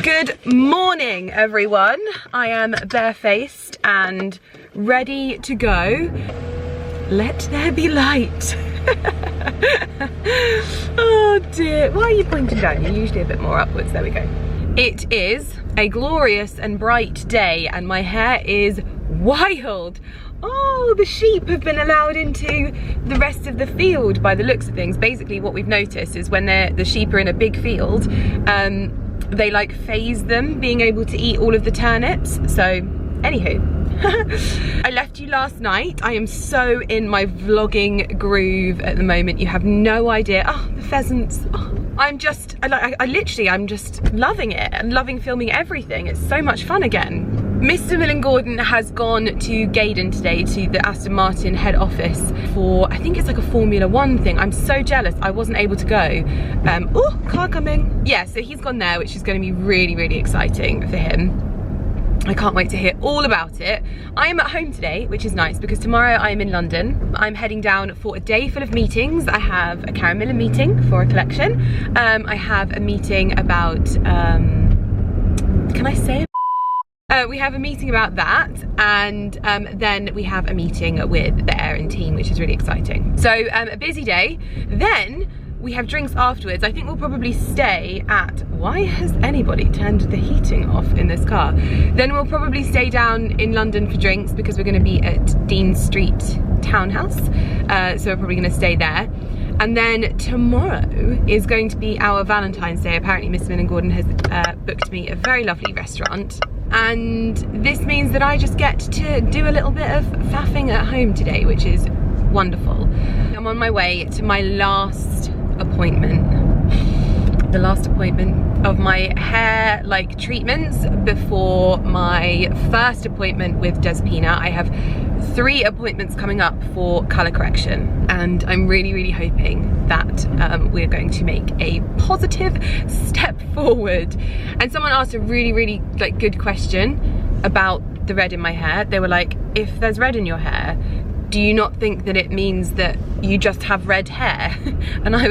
Good morning, everyone. I am barefaced and ready to go. Let there be light. Oh dear, why are you pointing down? You're usually a bit more upwards. There we go. It is a glorious and bright day and my hair is wild. Oh, the sheep have been allowed into the rest of the field by the looks of things. Basically what we've noticed is when the sheep are in a big field, they like phase them being able to eat all of the turnips. So anywho, I left you last night. I am so in my vlogging groove at the moment. You have no idea. Oh, the pheasants. Oh, I'm just loving it and loving filming everything. It's so much fun again. Mr. Millen Gordon has gone to Gaydon today, to the Aston Martin head office for, I think it's like a Formula 1 thing. I'm so jealous I wasn't able to go. Oh, car coming. Yeah, so he's gone there, which is going to be really, really exciting for him. I can't wait to hear all about it. I am at home today, which is nice because tomorrow I am in London. I'm heading down for a day full of meetings. I have a Karen Millen meeting for a collection. I have a meeting about, can I say it? We have a meeting about that, and then we have a meeting with the Erin team, which is really exciting. So a busy day. Then we have drinks afterwards. I think we'll probably stay at, why has anybody turned the heating off in this car? Then we'll probably stay down in London for drinks because we're going to be at Dean Street Townhouse. So we're probably going to stay there. And then tomorrow is going to be our Valentine's Day. Apparently Miss Millen Gordon has booked me a very lovely restaurant. And this means that I just get to do a little bit of faffing at home today, which is wonderful. I'm on my way to my last appointment. The last appointment of my hair like treatments before my first appointment with Despina. I have 3 appointments coming up for colour correction, and I'm really, really hoping that we're going to make a positive step forward. And someone asked a really, really like good question about the red in my hair. They were like, if there's red in your hair, do you not think that it means that you just have red hair? And I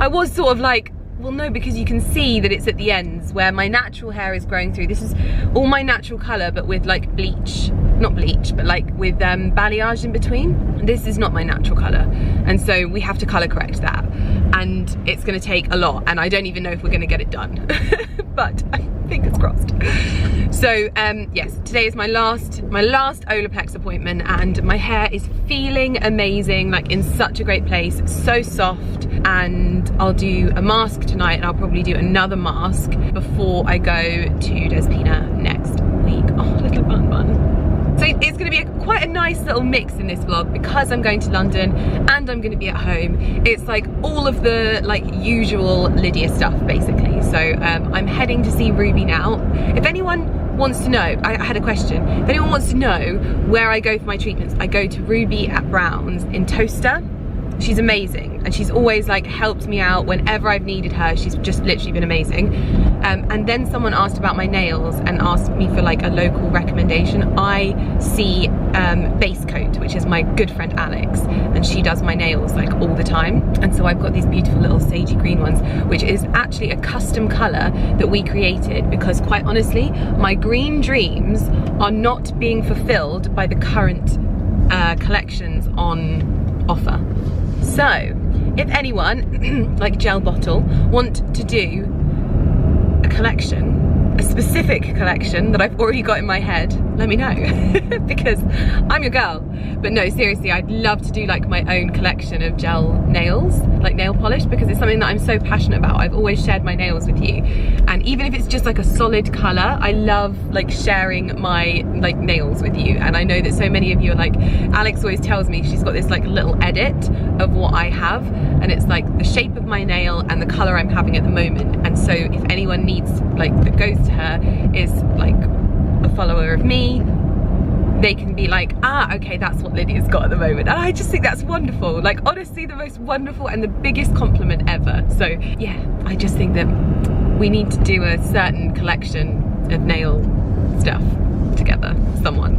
was sort of like, well no, because you can see that it's at the ends where my natural hair is growing through. This is all my natural colour, but with like bleach, not bleach, but like with balayage in between. This is not my natural colour, and so we have to colour correct that, and it's going to take a lot, and I don't even know if we're going to get it done. But fingers crossed. So yes, today is my last Olaplex appointment, and my hair is feeling amazing, like in such a great place, so soft. And I'll do a mask tonight, and I'll probably do another mask before I go to Despina next week. Oh, little bun. So it's going to be quite a nice little mix in this vlog because I'm going to London and I'm going to be at home. It's like all of the like usual Lydia stuff basically. So I'm heading to see Ruby now. If anyone wants to know, I had a question. If anyone wants to know where I go for my treatments, I go to Ruby at Brown's in TOWCESTER. She's amazing, and she's always like helped me out whenever I've needed her. She's just literally been amazing. And then someone asked about my nails and asked me for like a local recommendation. I see Base Coat, which is my good friend Alex, and she does my nails like all the time. And so I've got these beautiful little sagey green ones, which is actually a custom colour that we created because quite honestly, my green dreams are not being fulfilled by the current collections on offer. So, if anyone, like Gel Bottle, want to do a collection, a specific collection that I've already got in my head, let me know, because I'm your girl. But no, seriously, I'd love to do like my own collection of gel nails, like nail polish, because it's something that I'm so passionate about. I've always shared my nails with you, and even if it's just like a solid colour, I love like sharing my like nails with you. And I know that so many of you are like, Alex always tells me she's got this like little edit of what I have, and it's like the shape of my nail and the colour I'm having at the moment. And so if anyone needs, like, that goes to her is like a follower of me, they can be like, ah, okay, that's what Lydia's got at the moment. And I just think that's wonderful. Like, honestly, the most wonderful and the biggest compliment ever. So yeah, I just think that we need to do a certain collection of nail stuff together. Someone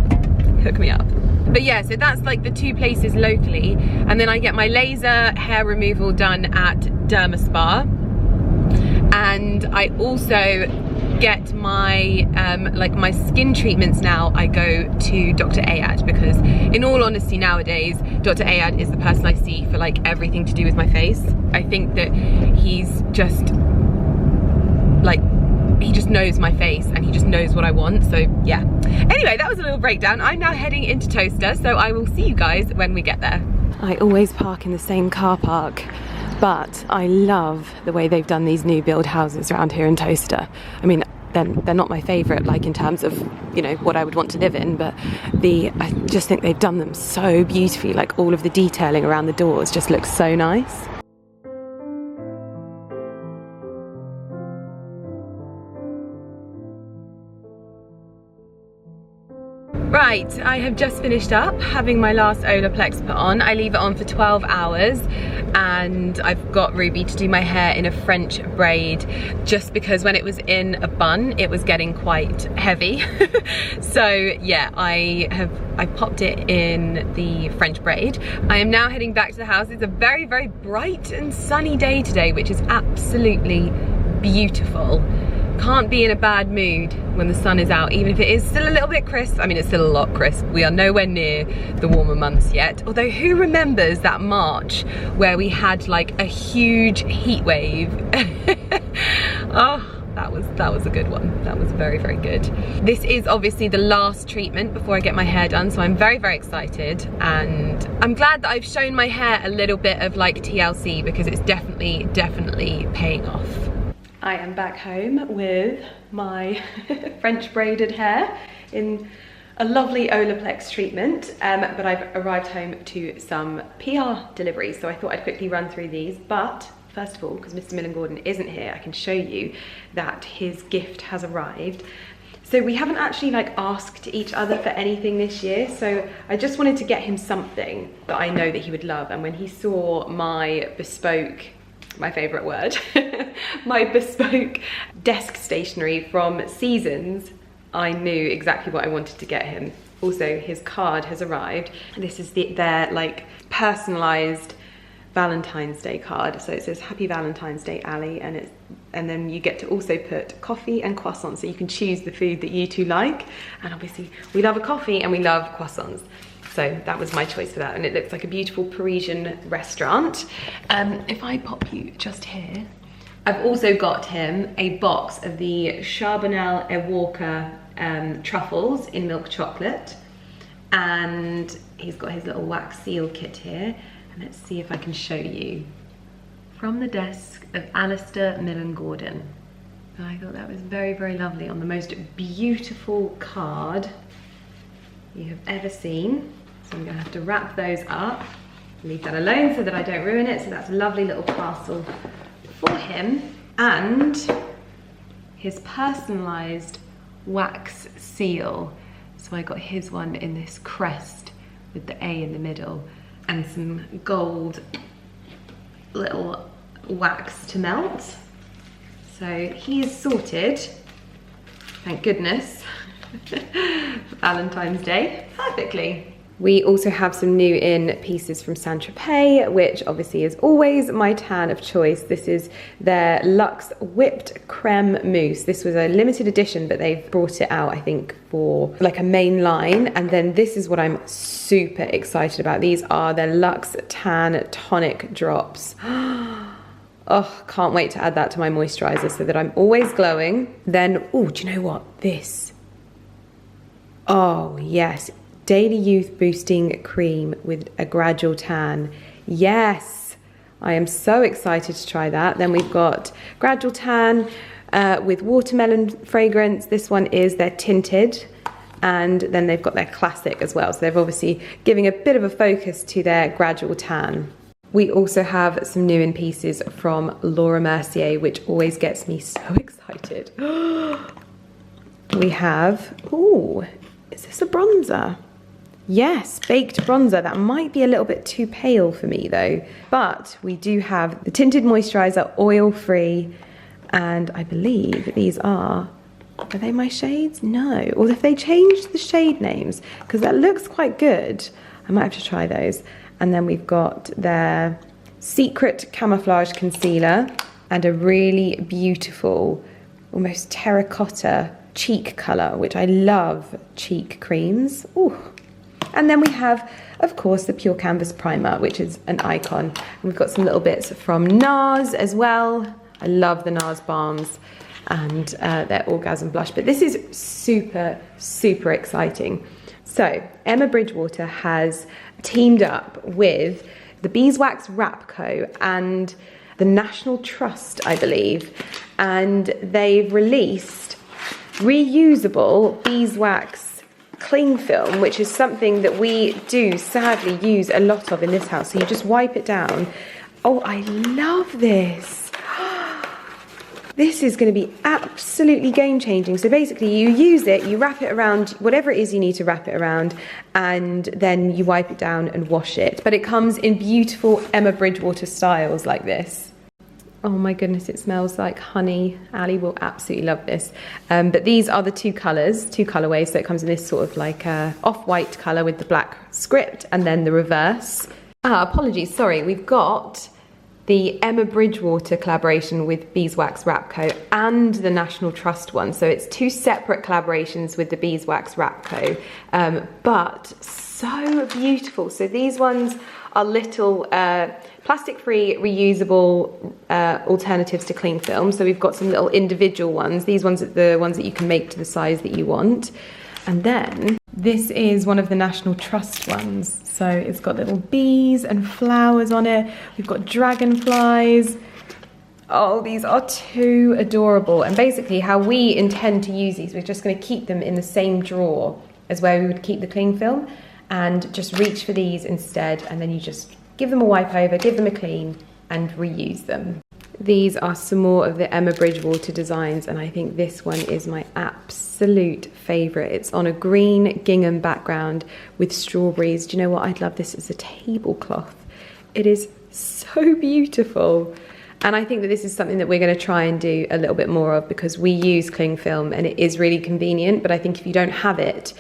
hook me up. But yeah, so that's like the 2 places locally. And then I get my laser hair removal done at Derma Spa. And I also get my like my skin treatments now, I go to Dr. Ayad, because in all honesty nowadays, Dr. Ayad is the person I see for like everything to do with my face. I think that he's just like, he just knows my face and he just knows what I want, so yeah. Anyway, that was a little breakdown. I'm now heading into TOWCESTER, so I will see you guys when we get there. I always park in the same car park, but I love the way they've done these new build houses around here in TOWCESTER. I mean, they're not my favourite, like in terms of, you know, what I would want to live in, but I just think they've done them so beautifully. Like all of the detailing around the doors just looks so nice. Right, I have just finished up having my last Olaplex put on. I leave it on for 12 hours and I've got Ruby to do my hair in a French braid, just because when it was in a bun it was getting quite heavy. So yeah, I popped it in the French braid. I am now heading back to the house. It's a very, very bright and sunny day today, which is absolutely beautiful. Can't be in a bad mood when the sun is out, even if it is still a little bit crisp. I mean, it's still a lot crisp. We are nowhere near the warmer months yet. Although who remembers that March where we had like a huge heat wave? Oh, that was a good one. That was very, very good. This is obviously the last treatment before I get my hair done, so I'm very, very excited, and I'm glad that I've shown my hair a little bit of like TLC, because it's definitely paying off. I am back home with my French braided hair in a lovely Olaplex treatment, but I've arrived home to some PR deliveries, so I thought I'd quickly run through these. But first of all, because Mr. Millen Gordon isn't here, I can show you that his gift has arrived. So we haven't actually like asked each other for anything this year, so I just wanted to get him something that I know that he would love. And when he saw my bespoke, my favourite word, my bespoke desk stationery from Seasons, I knew exactly what I wanted to get him. Also, his card has arrived. This is their like personalised Valentine's Day card. So it says Happy Valentine's Day, Ali, and then you get to also put coffee and croissants, so you can choose the food that you two like. And obviously we love a coffee and we love croissants. So that was my choice for that, and it looks like a beautiful Parisian restaurant. If I pop you just here, I've also got him a box of the Charbonnel et Walker truffles in milk chocolate, and he's got his little wax seal kit here. And let's see if I can show you. From the desk of Alistair Millen Gordon. And I thought that was very, very lovely, on the most beautiful card you have ever seen. So I'm gonna have to wrap those up, leave that alone so that I don't ruin it. So that's a lovely little parcel for him, and his personalized wax seal. So I got his one in this crest with the A in the middle, and some gold little wax to melt. So he is sorted, thank goodness, for Valentine's Day, perfectly. We also have some new in pieces from Saint-Tropez, which obviously is always my tan of choice. This is their Luxe Whipped Creme Mousse. This was a limited edition, but they've brought it out, I think, for like a main line. And then this is what I'm super excited about. These are their Luxe Tan Tonic Drops. Oh, can't wait to add that to my moisturizer so that I'm always glowing. Then, oh, do you know what? This. Oh, yes. Daily Youth Boosting Cream with a Gradual Tan. Yes, I am so excited to try that. Then we've got Gradual Tan with watermelon fragrance. This one is their tinted, and then they've got their classic as well. So they're obviously giving a bit of a focus to their Gradual Tan. We also have some new in pieces from Laura Mercier, which always gets me so excited. We have, ooh, is this a bronzer? Yes, baked bronzer. That might be a little bit too pale for me though. But we do have the Tinted Moisturizer, oil-free, and I believe these are they my shades? No. Or if they changed the shade names, because that looks quite good. I might have to try those. And then we've got their Secret Camouflage Concealer and a really beautiful almost terracotta cheek colour, which I love cheek creams. Ooh. And then we have, of course, the Pure Canvas Primer, which is an icon. And we've got some little bits from NARS as well. I love the NARS balms and their Orgasm blush. But this is super, super exciting. So Emma Bridgewater has teamed up with the Beeswax Wrap Co. and the National Trust, I believe. And they've released reusable beeswax cling film, which is something that we do sadly use a lot of in this house. So you just wipe it down. Oh, I love this. This is going to be absolutely game-changing. So basically you use it, you wrap it around whatever it is you need to wrap it around, and then you wipe it down and wash it. But it comes in beautiful Emma Bridgewater styles like this. Oh my goodness, it smells like honey. Ali will absolutely love this. But these are the two colorways. So it comes in this sort of like off-white color with the black script, and then the reverse. Apologies, sorry. We've got the Emma Bridgewater collaboration with Beeswax Wrap Co. and the National Trust one. So it's two separate collaborations with the Beeswax Wrap Co. But so beautiful. So these ones are little plastic-free, reusable alternatives to cling film. So we've got some little individual ones. These ones are the ones that you can make to the size that you want. And then this is one of the National Trust ones. So it's got little bees and flowers on it. We've got dragonflies. Oh, these are too adorable. And basically how we intend to use these, we're just going to keep them in the same drawer as where we would keep the cling film, and just reach for these instead, and then you just give them a wipe over, give them a clean, and reuse them. These are some more of the Emma Bridgewater designs, and I think this one is my absolute favourite. It's on a green gingham background with strawberries. Do you know what? I'd love this as a tablecloth. It is so beautiful. And I think that this is something that we're going to try and do a little bit more of, because we use cling film and it is really convenient. But I think if you don't have it,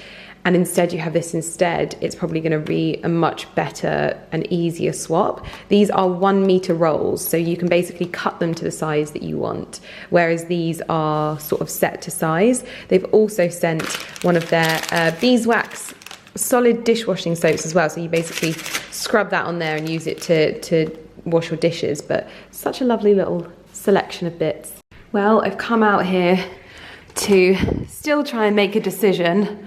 and instead you have this instead, it's probably going to be a much better and easier swap. These are 1 meter rolls, so you can basically cut them to the size that you want, whereas these are sort of set to size. They've also sent one of their beeswax solid dishwashing soaps as well, so you basically scrub that on there and use it to wash your dishes. But such a lovely little selection of bits. Well, I've come out here to still try and make a decision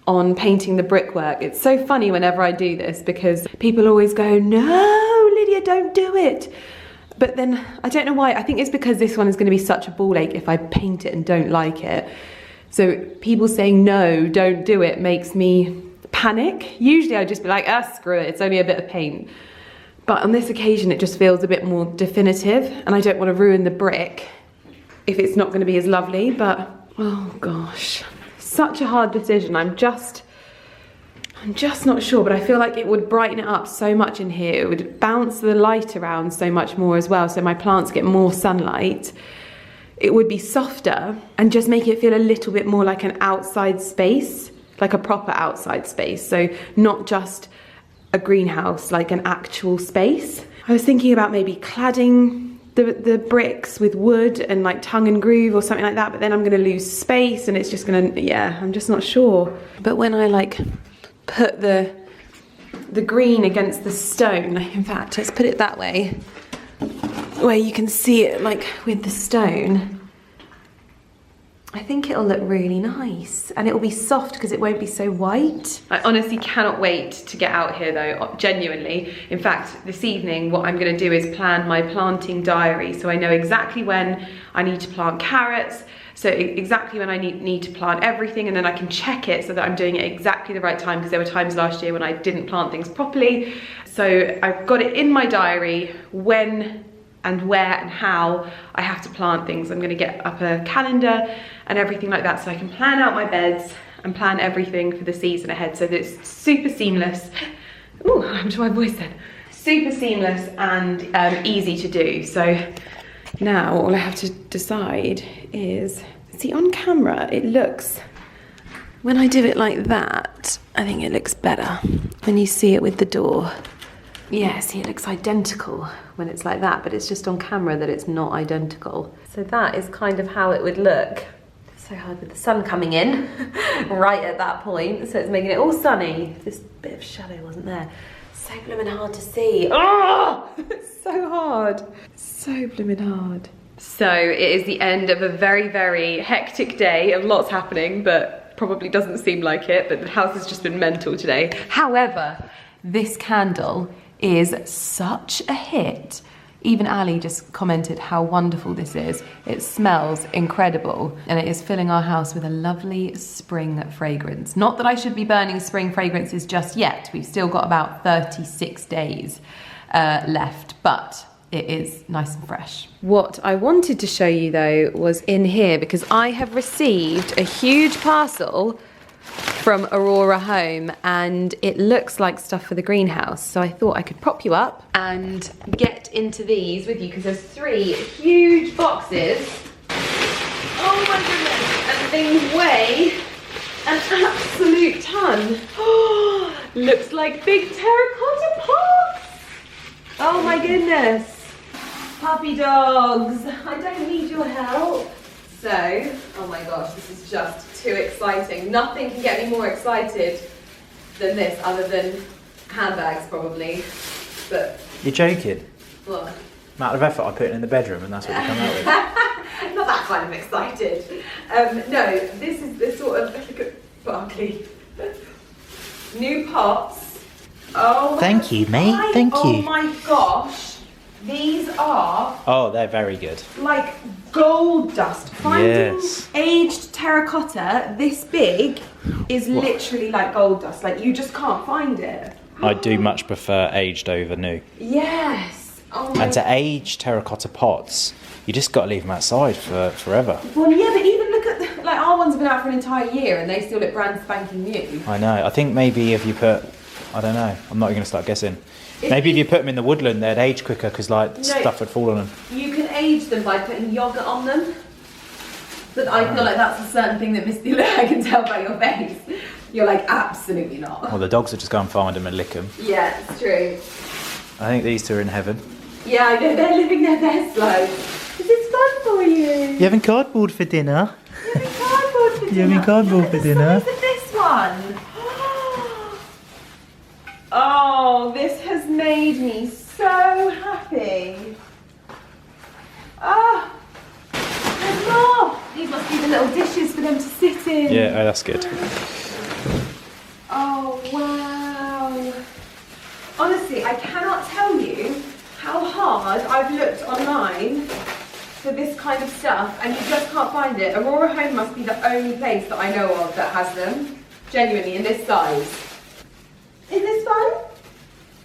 on painting the brickwork. It's so funny whenever I do this, because people always go, no, Lydia, don't do it. But then I don't know why. I think it's because this one is going to be such a ball ache if I paint it and don't like it. So people saying no, don't do it makes me panic. Usually I'd just be like, screw it, it's only a bit of paint. But on this occasion it just feels a bit more definitive, and I don't want to ruin the brick if it's not going to be as lovely. But oh gosh, such a hard decision. I'm just not sure, but I feel like it would brighten it up so much in here. It would bounce the light around so much more as well, so my plants get more sunlight. It would be softer and just make it feel a little bit more like an outside space, like a proper outside space. So not just a greenhouse, like an actual space. I was thinking about maybe cladding the bricks with wood and like tongue and groove or something like that, but then I'm gonna lose space and it's just gonna, yeah, I'm just not sure. But when I like put the green against the stone, in fact, let's put it that way, where you can see it like with the stone, I think it'll look really nice, and it'll be soft because it won't be so white. I honestly cannot wait to get out here though, genuinely. In fact, this evening what I'm gonna do is plan my planting diary, so I know exactly when I need to plant carrots, so exactly when I need to plant everything, and then I can check it so that I'm doing it exactly the right time, because there were times last year when I didn't plant things properly. So I've got it in my diary when and where and how I have to plant things. I'm gonna get up a calendar and everything like that, so I can plan out my beds and plan everything for the season ahead, so that it's super seamless. Ooh, I'm to my voice then. Super seamless and easy to do. So now all I have to decide is, see, on camera it looks, when I do it like that, I think it looks better when you see it with the door. Yeah, see, it looks identical when it's like that, but it's just on camera that it's not identical. So that is kind of how it would look. It's so hard with the sun coming in right at that point, so it's making it all sunny. This bit of shadow wasn't there. So blooming hard to see. Oh, it's so hard. So blooming hard. So it is the end of a very, very hectic day of lots happening, but probably doesn't seem like it, but the house has just been mental today. However, this candle is such a hit. Even Ali just commented how wonderful this is. It smells incredible, and it is filling our house with a lovely spring fragrance. Not that I should be burning spring fragrances just yet. We've still got about 36 days left, but it is nice and fresh. What I wanted to show you though was in here, because I have received a huge parcel from Aurora Home, and it looks like stuff for the greenhouse. So I thought I could prop you up and get into these with you, because there's 3 huge boxes. Oh my goodness, and things weigh an absolute ton. Oh, looks like big terracotta pots. Oh my goodness. Puppy dogs, I don't need your help. So, oh my gosh, this is just too exciting. Nothing can get me more excited than this, other than handbags probably. But you're joking? What? Amount of effort I put in the bedroom, and that's what you come out with. Not that kind of excited. No, this is the sort of, look at Barkley. New pots. Oh. Thank you, mate. Thank you. Oh my gosh. These are... Oh, they're very good. Like gold dust. Finding aged terracotta this big is literally like gold dust. Like, you just can't find it. I do much prefer aged over new. Yes. Oh my. And to age terracotta pots, you just got to leave them outside for forever. Well, yeah, but even look at like our ones have been out for an entire year and they still look brand spanking new. I know. I think maybe if you put, I don't know. I'm not going to start guessing. Maybe if you put them in the woodland, they'd age quicker because stuff would fall on them. You can age them by putting yogurt on them. But I feel like that's a certain thing that Misty, I can tell by your face. You're like, absolutely not. Well, the dogs would just go and find them and lick them. Yeah, it's true. I think these two are in heaven. Yeah, I know, they're living their best life. Is this fun for you? You having cardboard for dinner? You having cardboard for dinner? You having cardboard for dinner? Look at this one. Oh, this has made me so happy. Ah, there's more. These must be the little dishes for them to sit in. Yeah, oh, that's good. Oh, wow. Honestly, I cannot tell you how hard I've looked online for this kind of stuff, and you just can't find it. Aurora Home must be the only place that I know of that has them, genuinely, in this size. Is this fun?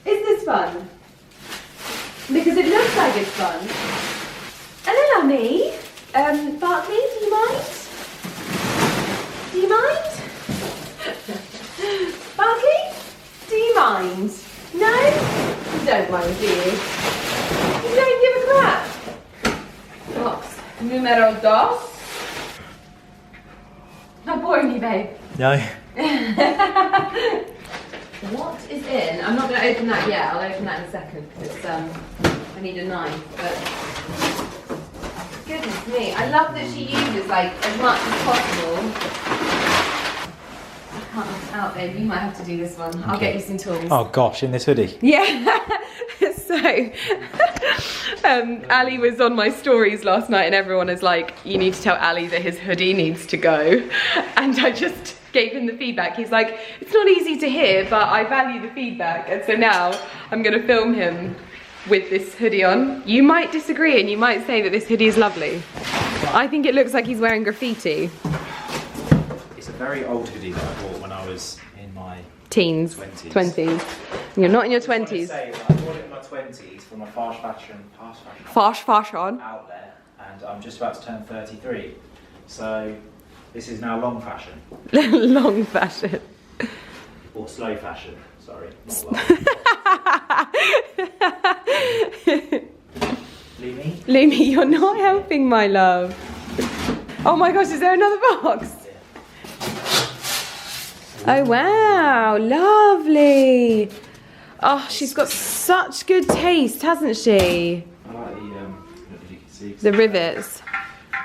Is this fun? Because it looks like it's fun. Hello, me. Barkley, do you mind? Do you mind? Barkley, do you mind? No? You don't mind, do you? You don't give a crap. Box numero 2. Not boring you, babe. No. What is in? I'm not going to open that yet. I'll open that in a second because I need a knife. But goodness me, I love that she uses like as much as possible. I can't knock it out, babe. You might have to do this one. I'll get you some tools. Oh gosh, in this hoodie. Yeah. So, Ali was on my stories last night, and everyone is like, "You need to tell Ali that his hoodie needs to go," and I just gave him the feedback. He's like, it's not easy to hear, but I value the feedback. And so now I'm gonna film him with this hoodie on. You might disagree and you might say that this hoodie is lovely. I think it looks like he's wearing graffiti. It's a very old hoodie that I bought when I was in my teens, 20s. You're not in your 20s. I bought it in my 20s for my fast fashion outlet, and I'm just about to turn 33. So this is now long fashion. Long fashion. Or slow fashion, sorry, not long. Lumi? Lumi, you're not helping, my love. Oh my gosh, is there another box? Oh wow, lovely. Oh, she's got such good taste, hasn't she? I like the, I don't know if you can see. The rivets.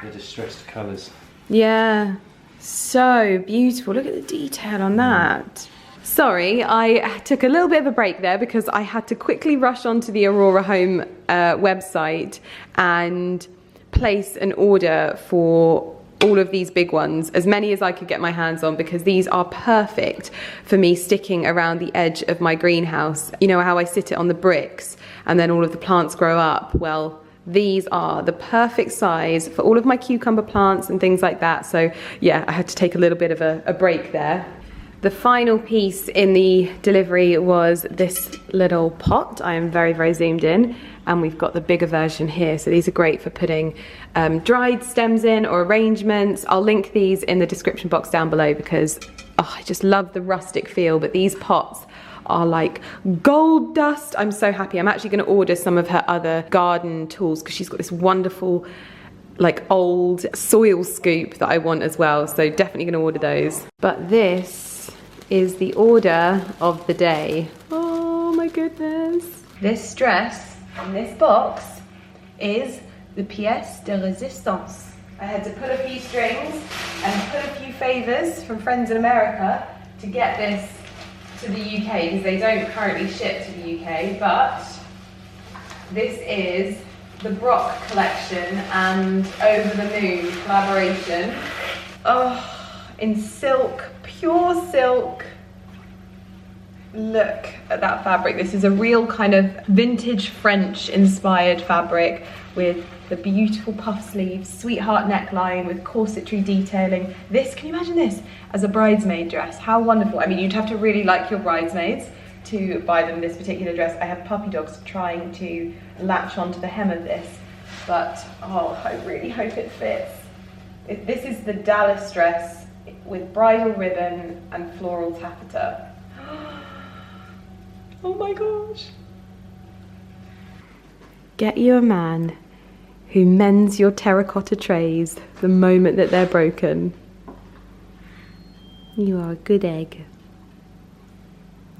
They're distressed colours. Yeah, so beautiful. Look at the detail on that. Sorry, I took a little bit of a break there because I had to quickly rush onto the Aurora Home website and place an order for all of these big ones, as many as I could get my hands on, because these are perfect for me sticking around the edge of my greenhouse. You know how I sit it on the bricks and then all of the plants grow up? Well, these are the perfect size for all of my cucumber plants and things like that. So yeah, I had to take a little bit of a break there. The final piece in the delivery was this little pot. I am very, very zoomed in, and we've got the bigger version here. So these are great for putting dried stems in or arrangements. I'll link these in the description box down below because I just love the rustic feel, but these pots are like gold dust. I'm so happy. I'm actually gonna order some of her other garden tools because she's got this wonderful like old soil scoop that I want as well. So definitely gonna order those. But this is the order of the day. Oh my goodness. This dress in this box is the pièce de résistance. I had to pull a few strings and put a few favours from friends in America to get this to the UK because they don't currently ship to the UK, but this is the Brock collection and Over the Moon collaboration. Oh, in silk, pure silk. Look at that fabric. This is a real kind of vintage French inspired fabric with the beautiful puff sleeves, sweetheart neckline with corsetry detailing. This, can you imagine this as a bridesmaid dress? How wonderful. I mean, you'd have to really like your bridesmaids to buy them this particular dress. I have puppy dogs trying to latch onto the hem of this, but oh, I really hope it fits. This is the Dallas dress with bridal ribbon and floral taffeta. Oh my gosh. Get you a man who mends your terracotta trays the moment that they're broken. You are a good egg.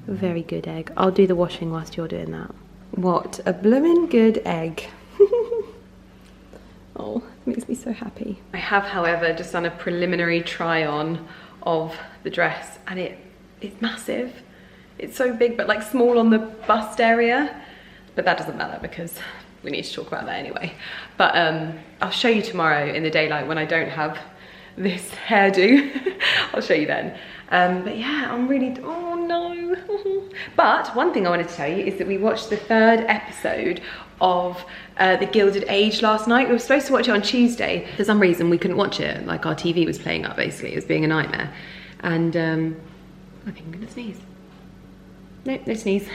A very good egg. I'll do the washing whilst you're doing that. What a bloomin' good egg. Oh, it makes me so happy. I have, however, just done a preliminary try on of the dress, and it's massive. It's so big, but like small on the bust area. But that doesn't matter because we need to talk about that anyway. But I'll show you tomorrow in the daylight when I don't have this hairdo. I'll show you then. But yeah, I'm really, oh no. But one thing I wanted to tell you is that we watched the 3rd episode of The Gilded Age last night. We were supposed to watch it on Tuesday. For some reason we couldn't watch it. Like our TV was playing up basically. It was being a nightmare. And I think I'm gonna sneeze. No, no sneeze.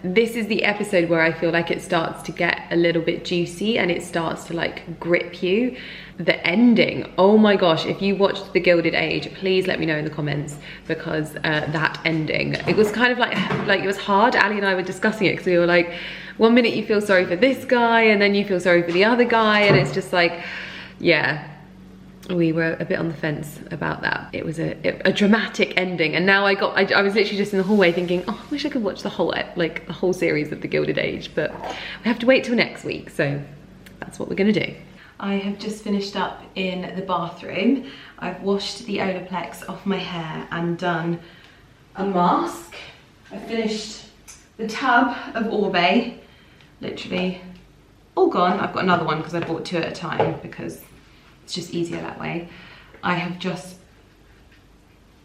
This is the episode where I feel like it starts to get a little bit juicy and it starts to like grip you. The ending, oh my gosh, if you watched The Gilded Age, please let me know in the comments, because that ending, it was kind of like it was hard. Ali and I were discussing it because we were like, one minute you feel sorry for this guy and then you feel sorry for the other guy, and it's just like, yeah. We were a bit on the fence about that. It was a dramatic ending, and now I was literally just in the hallway thinking, oh, I wish I could watch the whole series of The Gilded Age, but we have to wait till next week, so that's what we're gonna do. I have just finished up in the bathroom. I've washed the Olaplex off my hair and done a mask. I finished the tub of Orbe, literally all gone. I've got another one because I bought 2 at a time because it's just easier that way. I have just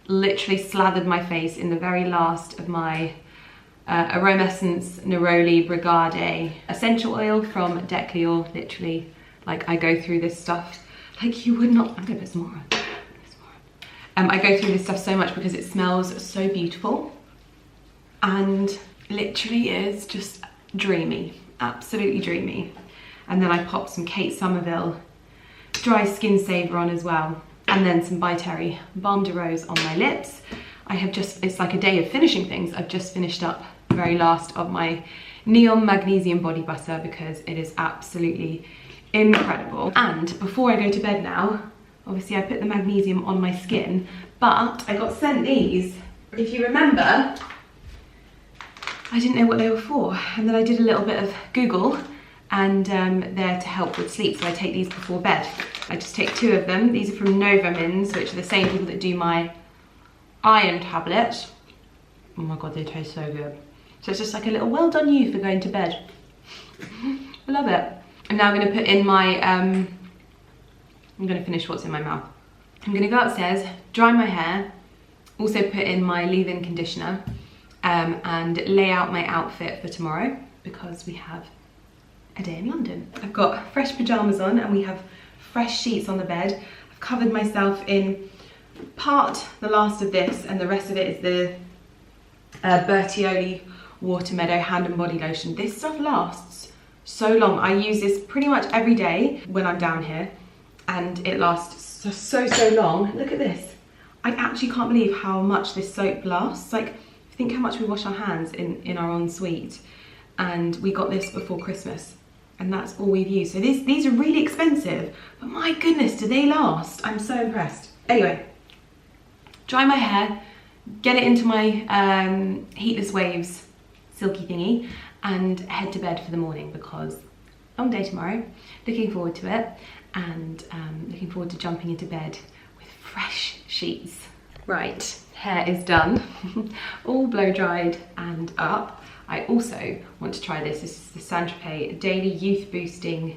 literally slathered my face in the very last of my Aromessence Neroli Brigade essential oil from Declior. Literally, like, I go through this stuff like you would not. I'm gonna put some more on. I go through this stuff so much because it smells so beautiful and literally is just dreamy, absolutely dreamy. And then I pop some Kate Somerville dry skin saver on as well, and then some By Terry Balm de Rose on my lips. I have just, it's like a day of finishing things. I've just finished up the very last of my Neon Magnesium Body Butter because it is absolutely incredible. And before I go to bed now, obviously I put the magnesium on my skin, but I got sent these If you remember, I didn't know what they were for, and then I did a little bit of Google, and they're to help with sleep, so I take these before bed. I just take 2 of them. These are from Novamins, which are the same people that do my iron tablets. Oh my god, they taste so good. So it's just like a little well done you for going to bed. I love it. And now I'm going to put in my, I'm going to finish what's in my mouth. I'm going to go upstairs, dry my hair, also put in my leave-in conditioner, and lay out my outfit for tomorrow because we have a day in London. I've got fresh pyjamas on and we have fresh sheets on the bed. I've covered myself in part the last of this, and the rest of it is the Bertioli Water Meadow hand and body lotion. This stuff lasts so long. I use this pretty much every day when I'm down here, and it lasts so long. Look at this. I actually can't believe how much this soap lasts. Like, think how much we wash our hands in our ensuite, and we got this before Christmas, and that's all we've used. So these are really expensive, but my goodness, do they last? I'm so impressed. Anyway, dry my hair, get it into my Heatless Waves silky thingy, and head to bed for the morning because long day tomorrow. Looking forward to it, and looking forward to jumping into bed with fresh sheets. Right, hair is done, all blow dried and up. I also want to try this. This is the Saint-Tropez Daily Youth Boosting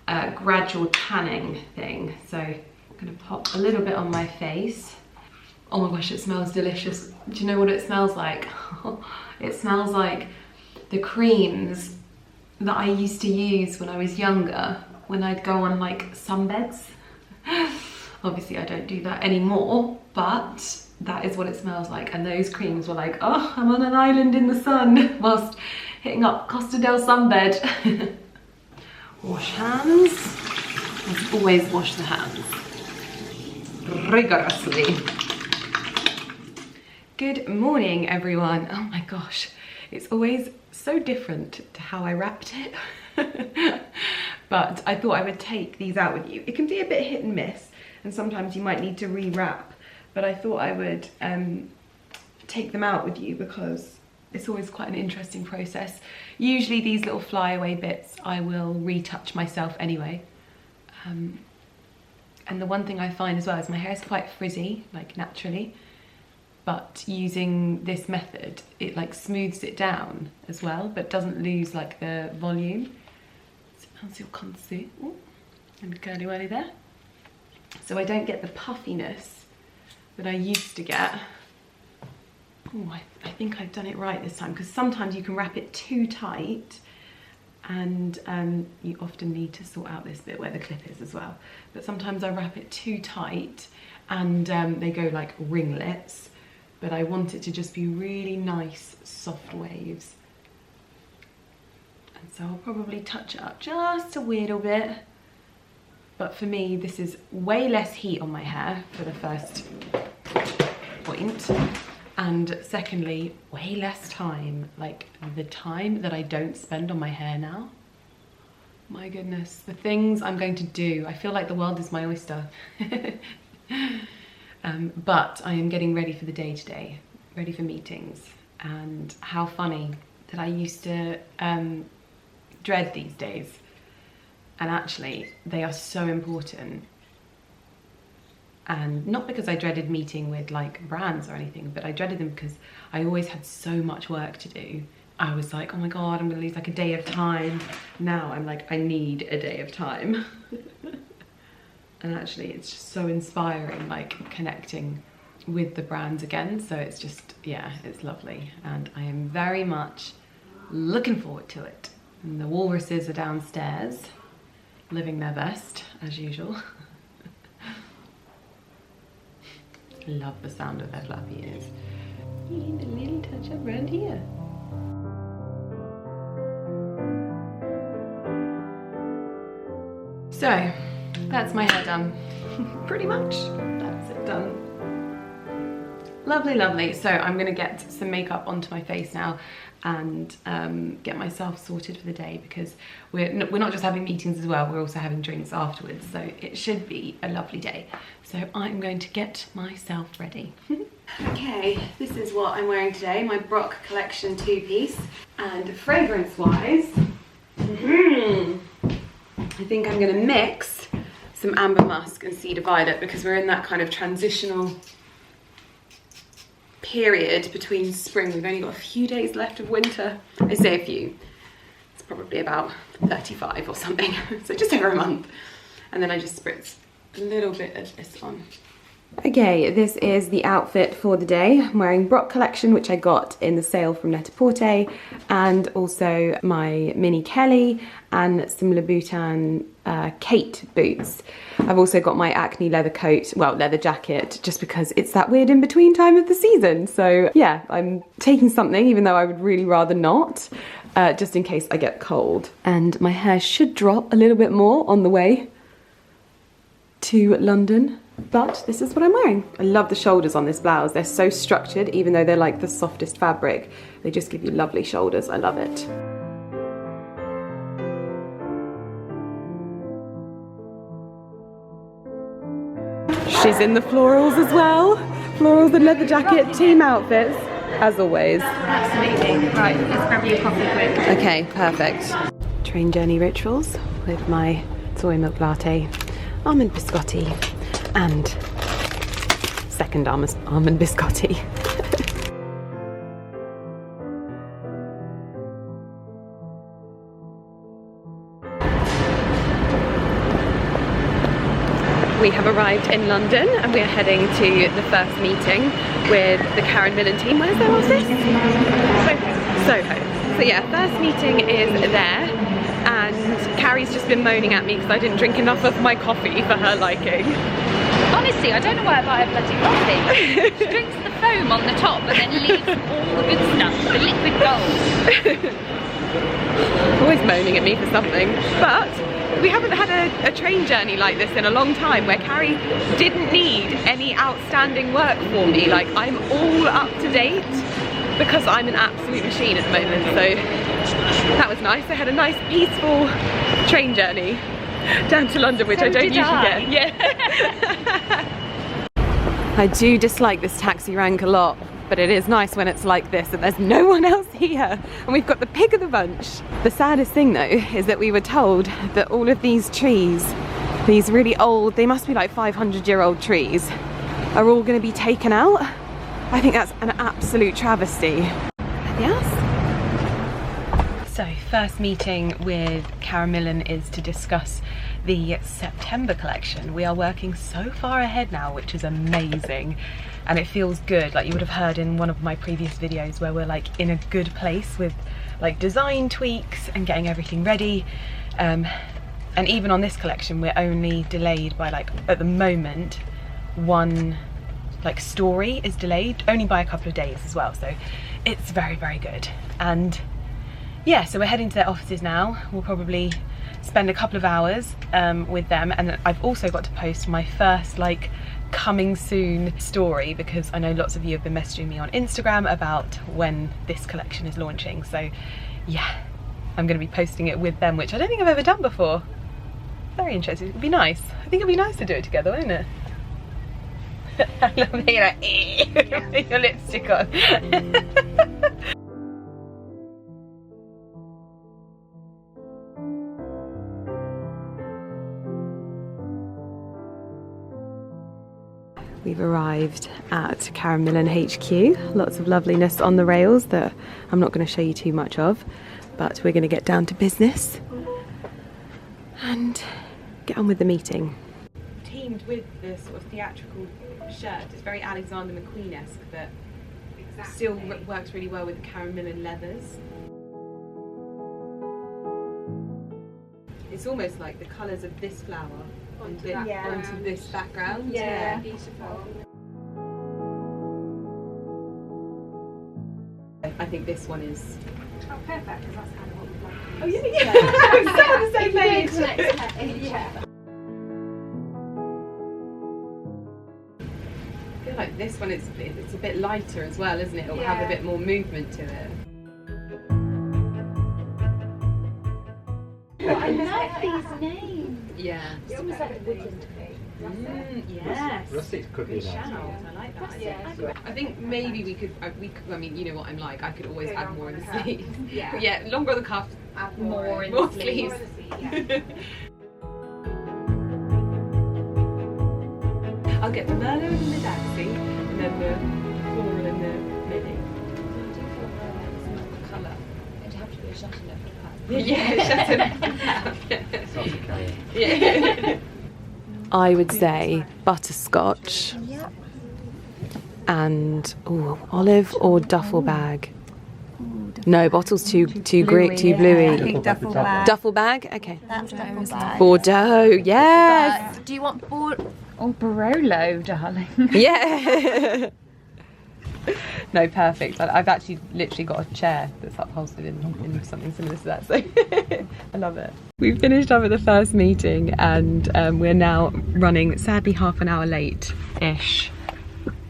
Gradual Tanning thing. So I'm gonna pop a little bit on my face. Oh my gosh, it smells delicious. Do you know what it smells like? It smells like the creams that I used to use when I was younger, when I'd go on like sunbeds. Obviously I don't do that anymore, but that is what it smells like. And those creams were like, oh, I'm on an island in the sun whilst hitting up Costa del Sunbed. Wash hands. As always, wash the hands rigorously. Good morning, everyone. Oh my gosh, it's always so different to how I wrapped it. But I thought I would take these out with you. It can be a bit hit and miss, and sometimes you might need to re-wrap, but I thought I would take them out with you because it's always quite an interesting process. Usually these little flyaway bits I will retouch myself anyway. And the one thing I find as well is my hair is quite frizzy, like naturally, but using this method, it like smooths it down as well, but doesn't lose like the volume. As you can see, and curly whirly there. So I don't get the puffiness that I used to get. Oh, I think I've done it right this time, because sometimes you can wrap it too tight, and you often need to sort out this bit where the clip is as well. But sometimes I wrap it too tight and they go like ringlets, but I want it to just be really nice, soft waves. And so I'll probably touch it up just a little bit. But for me, this is way less heat on my hair for the first point. And secondly, way less time, like the time that I don't spend on my hair now. My goodness, the things I'm going to do. I feel like the world is my oyster. But I am getting ready for the day today, ready for meetings. And how funny that I used to dread these days. And actually, they are so important. And not because I dreaded meeting with like brands or anything, but I dreaded them because I always had so much work to do. I was like, oh my God, I'm gonna lose like a day of time. Now I'm like, I need a day of time. And actually it's just so inspiring, like connecting with the brands again. So it's just, yeah, it's lovely. And I am very much looking forward to it. And the walruses are downstairs, living their best as usual. Love the sound of their flappy ears. You need a little touch up around here. So, that's my hair done. Pretty much, that's it done. Lovely, lovely. So I'm gonna get some makeup onto my face now and get myself sorted for the day, because we're not just having meetings as well, we're also having drinks afterwards. So it should be a lovely day. So I'm going to get myself ready. Okay, this is what I'm wearing today, my Brock collection 2-piece. And fragrance-wise, I think I'm gonna mix some amber musk and cedar violet because we're in that kind of transitional period between spring. We've only got a few days left of winter. I say a few. It's probably about 35 or something, so just over a month. And then I just spritz a little bit of this on. Okay, this is the outfit for the day. I'm wearing Brock collection, which I got in the sale from Net-a-Porter, and also my mini Kelly and some Louboutin Kate boots. I've also got my Acne leather coat, well, leather jacket, just because it's that weird in-between time of the season. So yeah, I'm taking something, even though I would really rather not, just in case I get cold. And my hair should drop a little bit more on the way to London. But this is what I'm wearing. I love the shoulders on this blouse. They're so structured, even though they're like the softest fabric. They just give you lovely shoulders. I love it. She's in the florals as well. Florals and leather jacket, team outfits, as always. Absolutely. Right, let's grab you a coffee quick. Okay, perfect. Train journey rituals with my soy milk latte, almond biscotti, and second almond biscotti. We have arrived in London and we are heading to the first meeting with the Karen Millen team. Where's their office? Soho. So yeah, first meeting is there, and Carrie's just been moaning at me because I didn't drink enough of my coffee for her liking. Honestly, I don't know why I buy a bloody coffee. She drinks the foam on the top and then leaves all the good stuff, the liquid gold. Always moaning at me for something. But we haven't had a train journey like this in a long time, where Carrie didn't need any outstanding work for me. Like, I'm all up to date because I'm an absolute machine at the moment. So that was nice. I had a nice peaceful train journey down to London, which I don't usually get. Yeah. I do dislike this taxi rank a lot, but it is nice when it's like this and there's no one else here and we've got the pig of the bunch. The saddest thing though is that we were told that all of these trees, these really old, they must be like 500-year-old trees, are all going to be taken out. I think that's an absolute travesty. Yes? So first meeting with Karen Millen is to discuss the September collection. We are working so far ahead now, which is amazing, and it feels good. Like you would have heard in one of my previous videos where we're like in a good place with like design tweaks and getting everything ready, and even on this collection we're only delayed by, like, at the moment, one like story is delayed only by a couple of days as well, so it's very, very good. And yeah, so we're heading to their offices now. We'll probably spend a couple of hours with them, and I've also got to post my first like coming soon story, because I know lots of you have been messaging me on Instagram about when this collection is launching. So yeah, I'm going to be posting it with them, which I don't think I've ever done before. Very interesting. It'd be nice. I think it'd be nice to do it together, wouldn't it? I love being like, with your lipstick on. We've arrived at Karen Millen HQ. Lots of loveliness on the rails that I'm not going to show you too much of, but we're going to get down to business and get on with the meeting. Teamed with the sort of theatrical shirt, it's very Alexander McQueen-esque, but still works really well with the Karen Millen leathers. It's almost like the colours of this flower onto this background. Yeah, beautiful. I think this one is... Oh, perfect, because that's kind of what we'd like. Oh yeah, we're still on the same page. Yeah. I feel like this one it's a bit lighter as well, isn't it? It'll have a bit more movement to it. I love these names. Yeah. It's almost like a woodland thing. Yes. Rustic's cookie now. I like that. Yeah. I think maybe we could, I mean, you know what I'm like, I could always add more in the sleeves. Yeah. Yeah, longer on the cuff, add more in the sleeves. I'll get the Merlot and the Daxi, and then the floral and the mini. Colour. It'd have to be a Châteauneuf. Yeah, Châteauneuf. Yeah. I would say butterscotch and olive or duffel bag. No, bottle's too bluey. I think duffel bag. Duffel bag? Okay. That's duffel bag. Bordeaux, yes. Do you want Bordeaux? Oh, Barolo, darling. Yeah. No, perfect. I've actually literally got a chair that's upholstered in something similar to that, so I love it. We've finished up at the first meeting and we're now running, sadly, half an hour late-ish.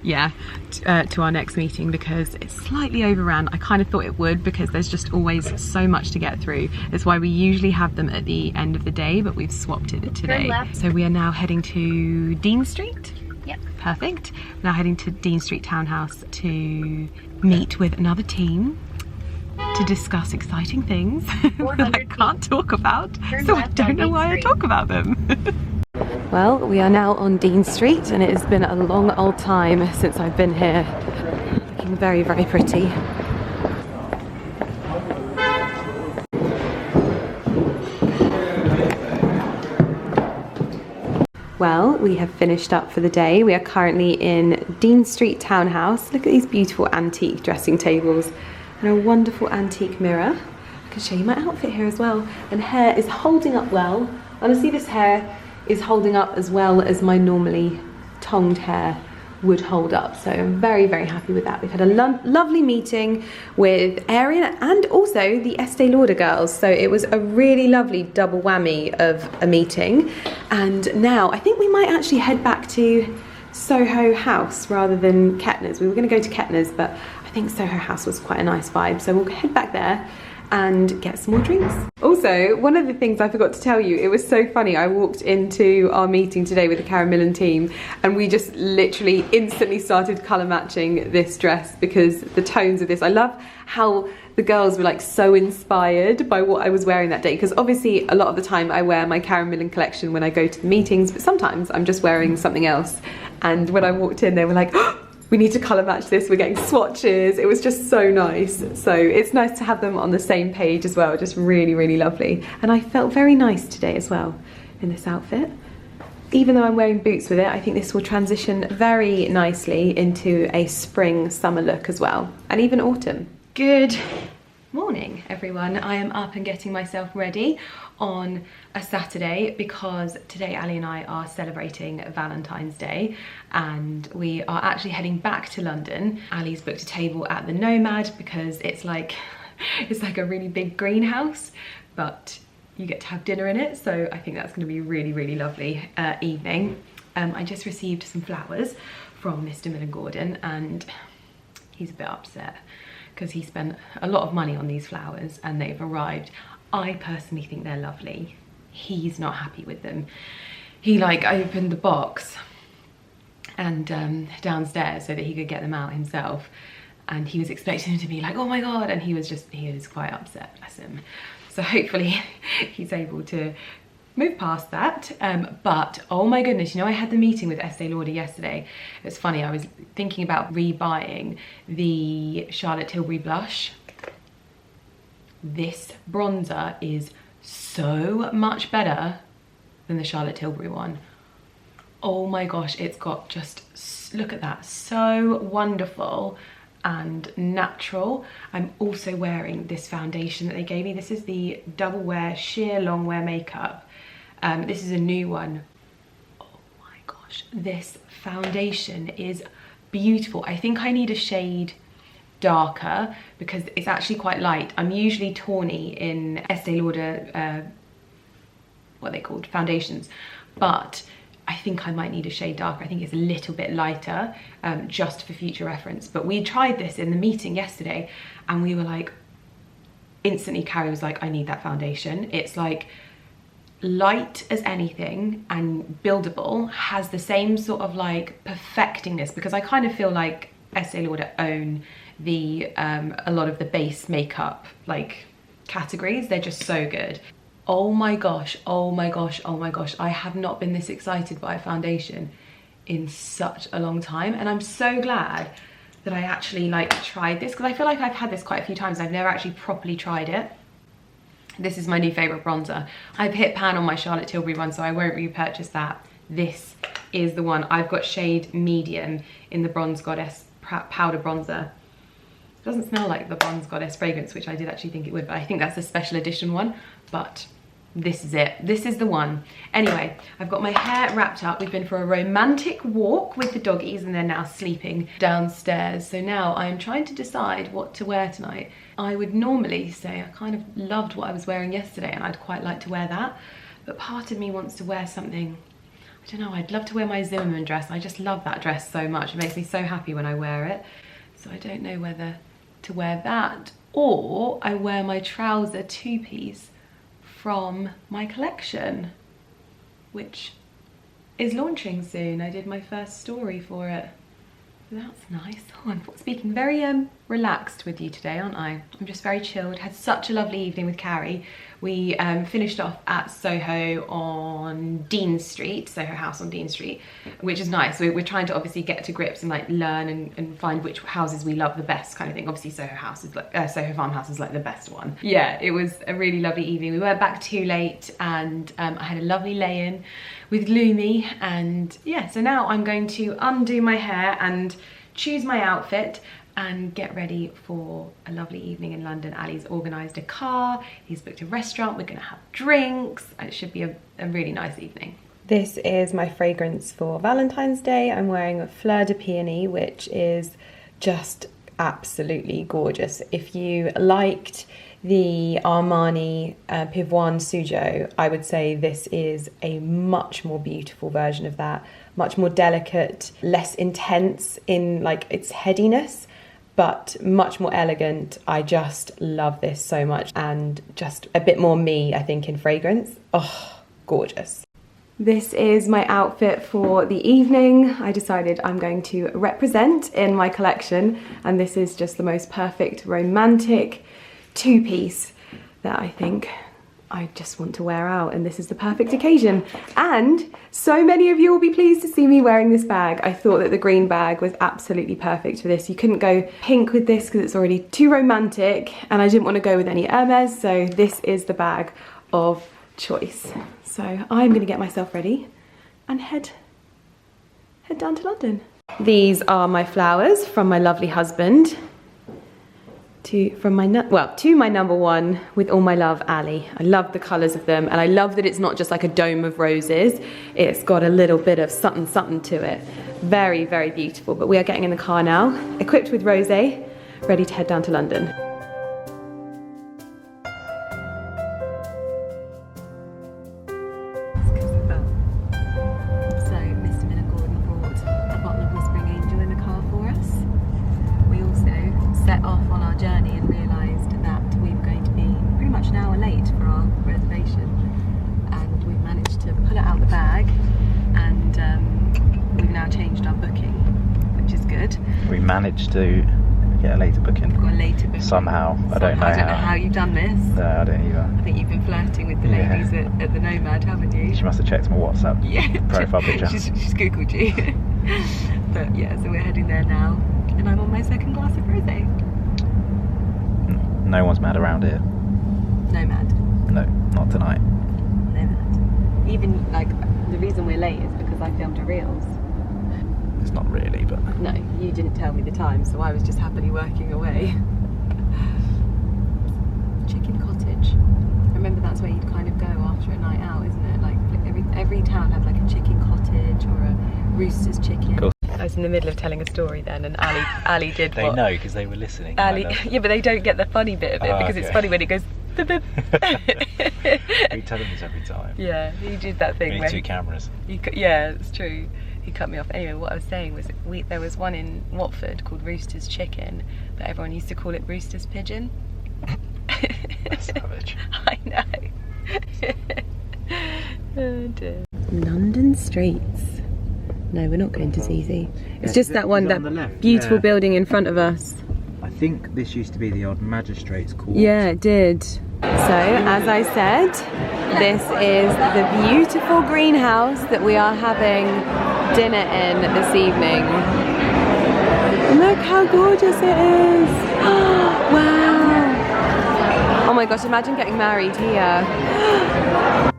Yeah, to our next meeting because it's slightly overran. I kind of thought it would because there's just always so much to get through. That's why we usually have them at the end of the day, but we've swapped it today. So we are now heading to Dean Street. Yep. Perfect. Now heading to Dean Street Townhouse to meet with another team to discuss exciting things that I can't talk about, so I don't know why I talk about them. Well, we are now on Dean Street and it has been a long old time since I've been here. Looking very, very pretty. Well, we have finished up for the day. We are currently in Dean Street Townhouse. Look at these beautiful antique dressing tables and a wonderful antique mirror. I can show you my outfit here as well. And hair is holding up well. Honestly, this hair is holding up as well as my normally tongued hair would hold up. So I'm very, very happy with that. We've had a lovely meeting with Erin and also the Estee Lauder girls. So it was a really lovely double whammy of a meeting. And now I think we might actually head back to Soho House rather than Kettner's. We were going to go to Kettner's, but I think Soho House was quite a nice vibe. So we'll head back there and get some more drinks. Also, one of the things I forgot to tell you, it was so funny. I walked into our meeting today with the Karen Millen team and we just literally instantly started colour matching this dress because the tones of this, I love how the girls were like so inspired by what I was wearing that day, because obviously a lot of the time I wear my Karen Millen collection when I go to the meetings, but sometimes I'm just wearing something else. And when I walked in, they were like, oh, we need to colour match this, we're getting swatches. It was just so nice. So it's nice to have them on the same page as well, just really, really lovely. And I felt very nice today as well in this outfit. Even though I'm wearing boots with it, I think this will transition very nicely into a spring summer look as well, and even autumn. Good morning, everyone. I am up and getting myself ready on a Saturday because today Ali and I are celebrating Valentine's Day and we are actually heading back to London. Ali's booked a table at the Nomad because it's like a really big greenhouse, but you get to have dinner in it, so I think that's going to be a really, really lovely evening. I just received some flowers from Mr. Millen Gordon and he's a bit upset because he spent a lot of money on these flowers and they've arrived. I personally think they're lovely. He's not happy with them. He like opened the box and downstairs so that he could get them out himself, and he was expecting them to be like, oh my god, and he was quite upset, bless him. So hopefully he's able to move past that. But oh my goodness, you know, I had the meeting with Estee Lauder yesterday. It's funny, I was thinking about rebuying the Charlotte Tilbury blush. This bronzer is so much better than the Charlotte Tilbury one. Oh my gosh, it's got just, look at that, so wonderful and natural. I'm also wearing this foundation that they gave me. This is the Double Wear Sheer Long Wear Makeup. This is a new one. Oh my gosh, this foundation is beautiful. I think I need a shade darker because it's actually quite light. I'm usually tawny in Estee Lauder, what are they called, foundations, but I think I might need a shade darker. I think it's a little bit lighter, just for future reference. But we tried this in the meeting yesterday and we were like, instantly Carrie was like, I need that foundation. It's like light as anything and buildable, has the same sort of like perfectingness, because I kind of feel like Estee Lauder own the a lot of the base makeup like categories. They're just so good. Oh my gosh, oh my gosh, oh my gosh, I have not been this excited by a foundation in such a long time, and I'm so glad that I actually like tried this, because I feel like I've had this quite a few times. I've never actually properly tried it. This is my new favorite bronzer. I've hit pan on my Charlotte Tilbury one, so I won't repurchase that. This is the one. I've got shade medium in the Bronze Goddess powder bronzer. It doesn't smell like the Bronze Goddess fragrance, which I did actually think it would, but I think that's a special edition one. But this is it. This is the one. Anyway, I've got my hair wrapped up. We've been for a romantic walk with the doggies, and they're now sleeping downstairs. So now I'm trying to decide what to wear tonight. I would normally say I kind of loved what I was wearing yesterday, and I'd quite like to wear that. But part of me wants to wear something, I don't know, I'd love to wear my Zimmermann dress. I just love that dress so much. It makes me so happy when I wear it. So I don't know whether to wear that or I wear my trouser two-piece from my collection, which is launching soon. I did my first story for it. That's nice. Oh, I'm speaking very relaxed with you today, aren't I? I'm just very chilled. Had such a lovely evening with Carrie. We finished off at Soho on Dean Street, Soho House on Dean Street, which is nice. We're trying to obviously get to grips and like learn and find which houses we love the best, kind of thing. Obviously Soho House is like Soho Farmhouse is like the best one. Yeah, it was a really lovely evening. We weren't back too late, and I had a lovely lay-in with Lumi, and yeah, so now I'm going to undo my hair and choose my outfit and get ready for a lovely evening in London. Ali's organised a car, he's booked a restaurant, we're gonna have drinks, and it should be a really nice evening. This is my fragrance for Valentine's Day. I'm wearing a Fleur de Peony, which is just absolutely gorgeous. If you liked the Armani Pivoine Sujo, I would say this is a much more beautiful version of that, much more delicate, less intense in like its headiness, but much more elegant. I just love this so much, and just a bit more me, I think, in fragrance. Oh, gorgeous. This is my outfit for the evening. I decided I'm going to represent in my collection, and this is just the most perfect romantic two-piece that I think I just want to wear out, and this is the perfect occasion. And so many of you will be pleased to see me wearing this bag. I thought that the green bag was absolutely perfect for this. You couldn't go pink with this because it's already too romantic, and I didn't want to go with any Hermes, so this is the bag of choice. So I'm gonna get myself ready and head down to London. These are my flowers from my lovely husband to my number one, with all my love, Ali. I love the colours of them, and I love that it's not just like a dome of roses. It's got a little bit of something to it. Very, very beautiful. But we are getting in the car now, equipped with rosé, ready to head down to London. Managed to get a later booking. Got a later booking. Somehow. I don't know how you've done this. No, I don't either. I think you've been flirting with the ladies at the Nomad, haven't you? She must have checked my WhatsApp profile picture. She's Googled you. But yeah, so we're heading there now, and I'm on my second glass of rosé. No one's mad around here. Nomad. No, not tonight. Nomad. Even like the reason we're late is because I filmed a reels. It's not really, but... No, you didn't tell me the time, so I was just happily working away. Chicken Cottage. I remember that's where you'd kind of go after a night out, isn't it? Like every town had like a Chicken Cottage or a Rooster's Chicken. Cool. I was in the middle of telling a story then, and Ali did They know, because they were listening. Yeah, but they don't get the funny bit of it, because it's funny when it goes... We tell them this every time. Yeah, he did that thing. We need two cameras. Yeah, it's true. He cut me off. Anyway, what I was saying was there was one in Watford called Rooster's Chicken, but everyone used to call it Rooster's Pigeon. That's savage. I know. Oh dear. London streets. No, we're not going to ZZ. It's just that one, that beautiful building in front of us. I think this used to be the old Magistrates Court. Yeah, it did. So, as I said, this is the beautiful greenhouse that we are having dinner in this evening. Look how gorgeous it is! Wow! Oh my gosh, imagine getting married here.